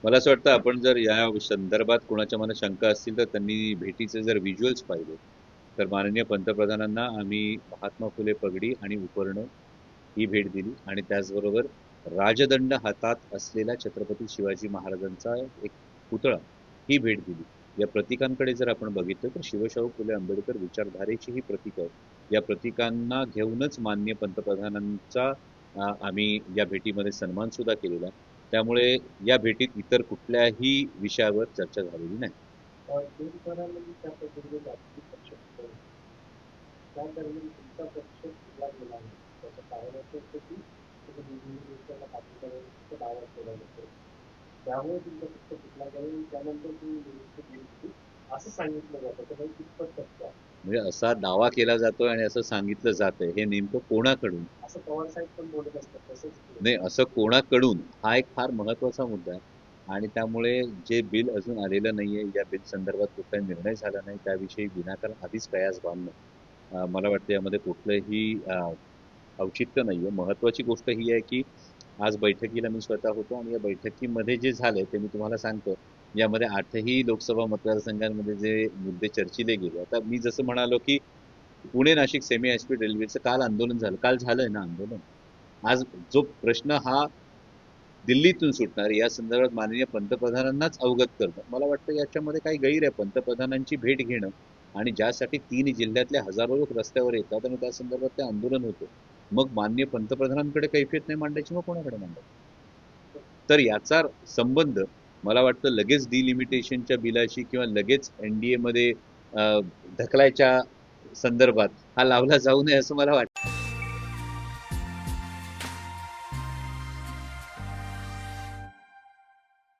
मला असं वाटतं आपण जर या संदर्भात कोणाच्या मनात शंका असतील तर त्यांनी भेटीचे जर व्हिज्युअल्स पाहिले तर माननीय पंतप्रधानांना आम्ही महात्मा फुले पगडी आणि उपरणं ही भेट दिली आणि त्याचबरोबर राजदंड हातात असलेला छत्रपती शिवाजी महाराजांचा एक पुतळा ही भेट दिली. या प्रतीकांकडे जर आपण बघितलं तर शिवशाहू फुले आंबेडकर विचारधारेची ही प्रतीक आहेत. या प्रतीकांना घेऊनच माननीय पंतप्रधानांचा आम्ही या भेटीमध्ये सन्मान सुद्धा केलेला. त्यामुळे या भेटीत इतर कुठल्याही विषयावर चर्चा झालेली नाही. त्यामुळे तुमचा फक्त कुठला जाईल त्यानंतर तुम्ही असं सांगितलं जातं तर कितपत सत्य आहे? म्हणजे असा दावा केला जातोय आणि असं सांगितलं जातंय हे नेमकं कोणाकडून? असं पवार साहेब पण बोलत असतात तसंच नाही, असं कोणाकडून हा एक फार महत्वाचा मुद्दा आहे. आणि त्यामुळे जे बिल अजून आलेलं नाहीये, या बिल संदर्भात कुठलाही निर्णय झाला नाही, त्याविषयी विनाकारण आधीच कयास बांधणं मला वाटतं यामध्ये कुठलंही औचित्य नाहीये. महत्वाची गोष्ट ही आहे की आज बैठकीला मी स्वतः होतो आणि या बैठकीमध्ये जे झालंय ते मी तुम्हाला सांगतो. यामध्ये 8ही लोकसभा मतदारसंघांमध्ये जे मुद्दे चर्चिले गेले. आता मी जसं म्हणालो की पुणे नाशिक सेमी हायस्पीड रेल्वेचं काल आंदोलन झालं. काल झालंय ना आंदोलन. आज जो प्रश्न हा दिल्लीतून सुटणार या संदर्भात माननीय पंतप्रधानांनाच अवगत करणं मला वाटतं याच्यामध्ये काही गैर आहे. पंतप्रधानांची भेट घेणं आणि ज्यासाठी 3 जिल्ह्यातले हजारो लोक रस्त्यावर येतात आणि त्या संदर्भात ते आंदोलन होतं. मग माननीय पंतप्रधानांकडे कैफियत नाही मांडायची, मग कोणाकडे मांडायची? तर याचा संबंध मला वाटतं लगेच डिलिमिटेशनच्या बिलाशी किंवा लगेच NDA मध्ये ढकलायच्या संदर्भात हा लावला जाऊ नये असं मला वाटतं.